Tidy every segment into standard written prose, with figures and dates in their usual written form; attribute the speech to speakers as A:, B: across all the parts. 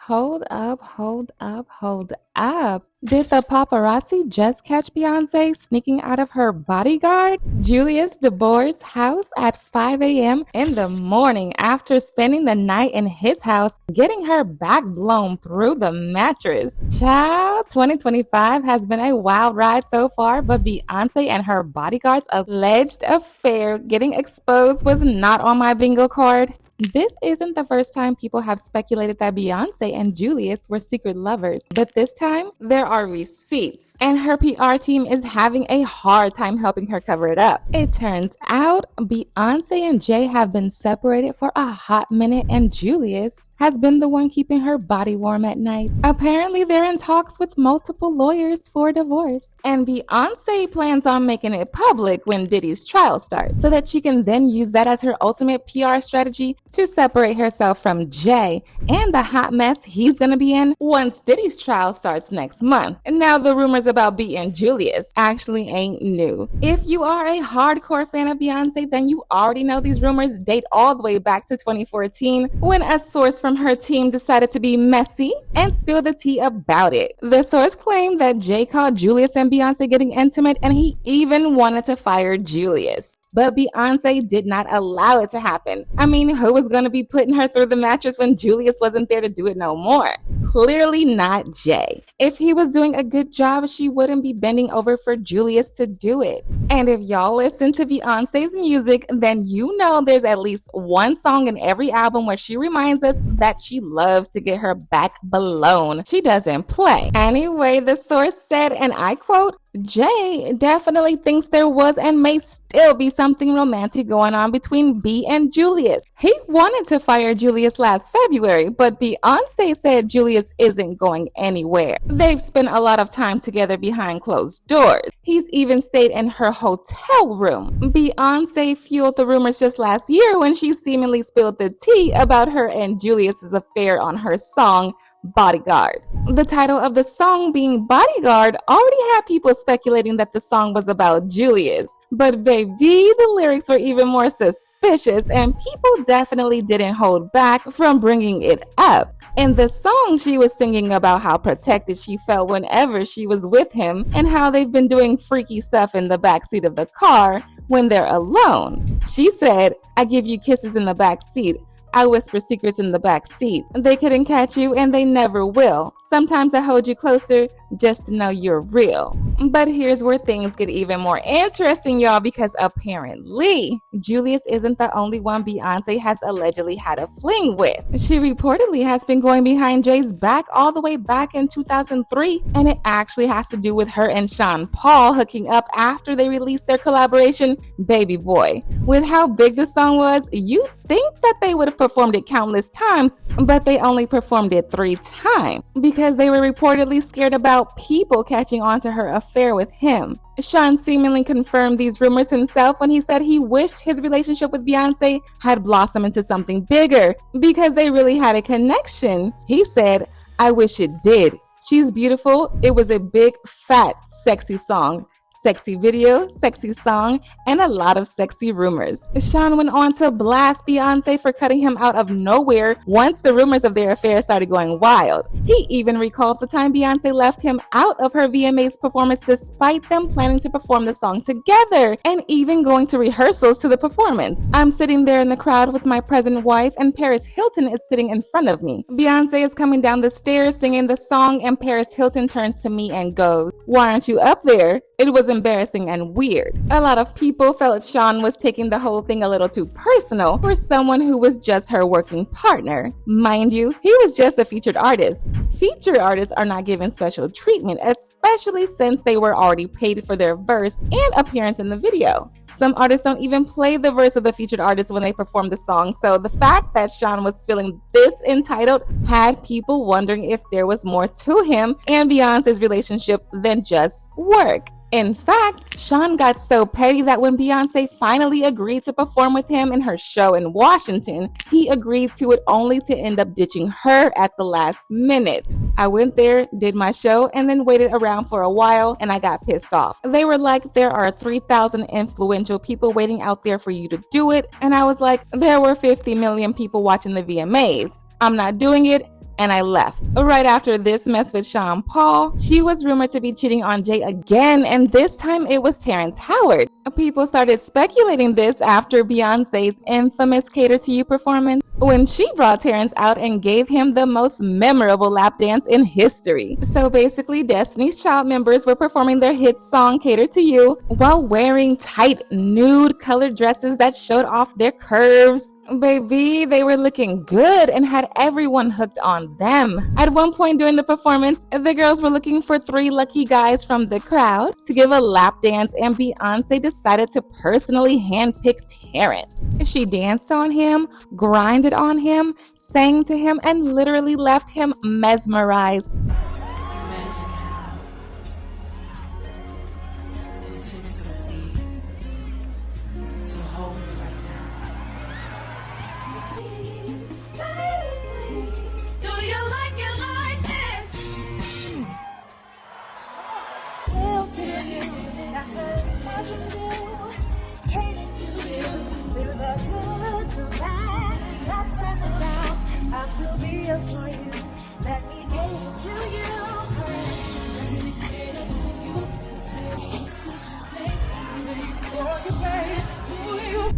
A: Hold up, hold up, hold up. Did the paparazzi just catch Beyonce sneaking out of her bodyguard, Julius De Boer's house at 5 a.m. in the morning after spending the night in his house, getting her back blown through the mattress? Child, 2025 has been a wild ride so far, but Beyonce and her bodyguard's alleged affair getting exposed was not on my bingo card. This isn't the first time people have speculated that Beyoncé and Julius were secret lovers, but this time there are receipts, and her PR team is having a hard time helping her cover it up. It turns out Beyoncé and Jay have been separated for a hot minute, and Julius has been the one keeping her body warm at night. Apparently, they're in talks with multiple lawyers for divorce, and Beyoncé plans on making it public when Diddy's trial starts, so that she can then use that as her ultimate PR strategy to separate herself from Jay and the hot mess he's gonna be in once Diddy's trial starts next month. And now the rumors about B and Julius actually ain't new. If you are a hardcore fan of Beyonce, then you already know these rumors date all the way back to 2014 when a source from her team decided to be messy and spill the tea about it. The source claimed that Jay caught Julius and Beyonce getting intimate, and he even wanted to fire Julius. But Beyonce did not allow it to happen. I mean, who was going to be putting her through the mattress when Julius wasn't there to do it no more? Clearly not Jay. If he was doing a good job, she wouldn't be bending over for Julius to do it. And if y'all listen to Beyonce's music, then you know there's at least one song in every album where she reminds us that she loves to get her back blown. She doesn't play. Anyway, the source said, and I quote, Jay definitely thinks there was and may still be something romantic going on between B and Julius. He wanted to fire Julius last February, but Beyonce said Julius isn't going anywhere. They've spent a lot of time together behind closed doors. He's even stayed in her hotel room. Beyonce fueled the rumors just last year when she seemingly spilled the tea about her and Julius's affair on her song, Bodyguard. The title of the song being Bodyguard already had people speculating that the song was about Julius. But baby, the lyrics were even more suspicious, and people definitely didn't hold back from bringing it up. In the song, she was singing about how protected she felt whenever she was with him and how they've been doing freaky stuff in the backseat of the car when they're alone. She said, I give you kisses in the back seat. I whisper secrets in the back seat. They couldn't catch you and they never will. Sometimes I hold you closer just to know you're real. But here's where things get even more interesting, y'all, because apparently Julius isn't the only one Beyonce has allegedly had a fling with. She reportedly has been going behind Jay's back all the way back in 2003, and it actually has to do with her and Sean Paul hooking up after they released their collaboration, Baby Boy. With how big the song was, you think that they would have performed it countless times, but they only performed it 3 times because they were reportedly scared about people catching on to her affair with him. Sean seemingly confirmed these rumors himself when he said he wished his relationship with Beyonce had blossomed into something bigger because they really had a connection. He said, I wish it did. She's beautiful. It was a big, fat, sexy song. Sexy video, sexy song, and a lot of sexy rumors. Sean went on to blast Beyonce for cutting him out of nowhere once the rumors of their affair started going wild. He even recalled the time Beyonce left him out of her VMAs performance despite them planning to perform the song together and even going to rehearsals to the performance. I'm sitting there in the crowd with my present wife and Paris Hilton is sitting in front of me. Beyonce is coming down the stairs singing the song and Paris Hilton turns to me and goes, "Why aren't you up there?" It was embarrassing and weird. A lot of people felt Sean was taking the whole thing a little too personal for someone who was just her working partner. Mind you, he was just a featured artist. Featured artists are not given special treatment, especially since they were already paid for their verse and appearance in the video. Some artists don't even play the verse of the featured artist when they perform the song, so the fact that Sean was feeling this entitled had people wondering if there was more to him and Beyonce's relationship than just work. In fact, Sean got so petty that when Beyonce finally agreed to perform with him in her show in Washington, he agreed to it only to end up ditching her at the last minute. I went there, did my show, and then waited around for a while, and I got pissed off. They were like, there are 3,000 influential people waiting out there for you to do it, and I was like, there were 50 million people watching the VMAs. I'm not doing it. and I left. Right after this mess with Sean Paul, she was rumored to be cheating on Jay again, and this time it was Terrence Howard. People started speculating this after Beyonce's infamous Cater to You performance, when she brought Terrence out and gave him the most memorable lap dance in history. So basically, Destiny's Child members were performing their hit song Cater to You while wearing tight nude colored dresses that showed off their curves. Baby, they were looking good and had everyone hooked on them. At one point during the performance, the girls were looking for 3 lucky guys from the crowd to give a lap dance, and Beyonce decided to personally handpick Terrence. She danced on him, grinded on him, sang to him, and literally left him mesmerized.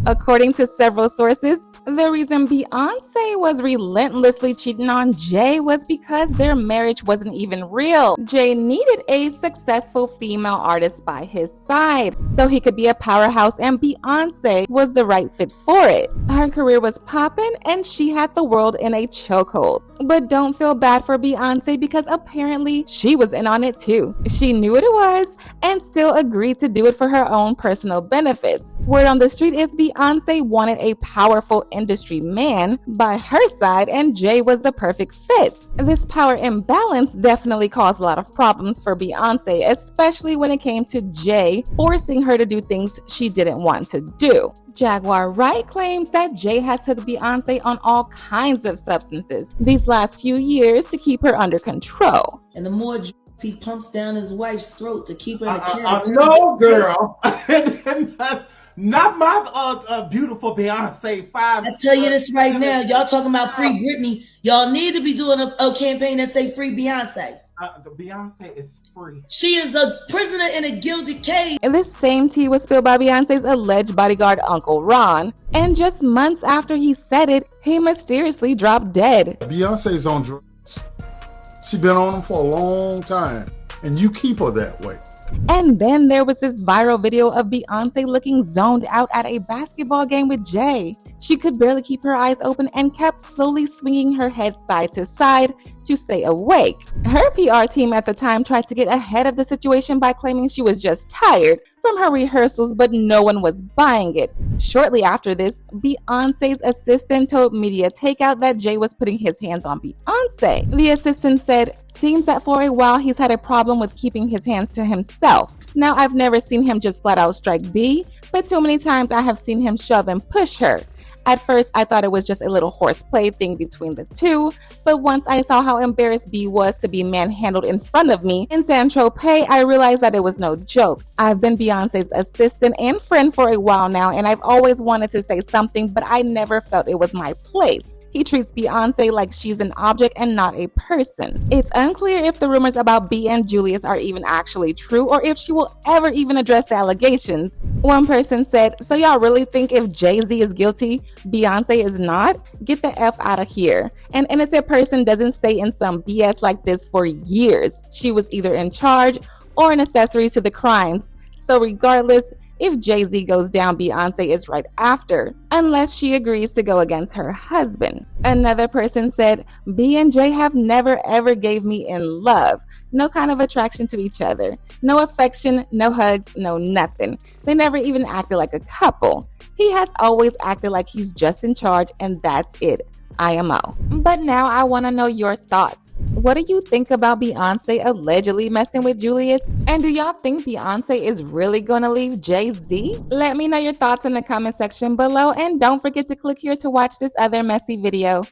A: According to several sources, the reason Beyonce was relentlessly cheating on Jay was because their marriage wasn't even real. Jay needed a successful female artist by his side so he could be a powerhouse, and Beyonce was the right fit for it. Her career was popping and she had the world in a chokehold. But don't feel bad for Beyonce, because apparently she was in on it too. She knew what it was and still agreed to do it for her own personal benefits. Word on the street is Beyonce wanted a powerful industry man by her side, and Jay was the perfect fit. This power imbalance definitely caused a lot of problems for Beyonce, especially when it came to Jay forcing her to do things she didn't want to do. Jaguar Wright claims that Jay has hooked Beyonce on all kinds of substances these last few years to keep her under control.
B: And the more he pumps down his wife's throat to keep her in a character.
C: No, girl. Not my beautiful Beyonce.
B: I tell you this right now. Y'all talking about free Britney. Y'all need to be doing a campaign that say free Beyonce.
C: The Beyonce is free.
B: She is a prisoner in a gilded cage.
A: And this same tea was spilled by Beyonce's alleged bodyguard, Uncle Ron. And just months after he said it, he mysteriously dropped dead.
D: Beyonce's on drugs. She's been on them for a long time. And you keep her that way.
A: And then there was this viral video of Beyonce looking zoned out at a basketball game with Jay. She could barely keep her eyes open and kept slowly swinging her head side to side to stay awake. Her PR team at the time tried to get ahead of the situation by claiming she was just tired from her rehearsals, but no one was buying it. Shortly after this, Beyonce's assistant told Media Takeout that Jay was putting his hands on Beyonce. The assistant said, "Seems that for a while he's had a problem with keeping his hands to himself. Now, I've never seen him just flat out strike B, but too many times I have seen him shove and push her. At first, I thought it was just a little horseplay thing between the two, but once I saw how embarrassed B was to be manhandled in front of me in Saint-Tropez, I realized that it was no joke. I've been Beyonce's assistant and friend for a while now, and I've always wanted to say something, but I never felt it was my place. He treats Beyonce like she's an object and not a person." It's unclear if the rumors about B and Julius are even actually true, or if she will ever even address the allegations. One person said, "So y'all really think if Jay-Z is guilty, Beyonce is not? Get the F out of here. An innocent person doesn't stay in some BS like this for years. She was either in charge or an accessory to the crimes. So regardless, if Jay-Z goes down, Beyonce is right after, unless she agrees to go against her husband." Another person said, "B and Jay have never ever gave me in love. No kind of attraction to each other. No affection, no hugs, no nothing. They never even acted like a couple. He has always acted like he's just in charge, and that's it. IMO." But now I want to know your thoughts. What do you think about Beyonce allegedly messing with Julius? And do y'all think Beyonce is really gonna leave Jay-Z? Let me know your thoughts in the comment section below, and don't forget to click here to watch this other messy video.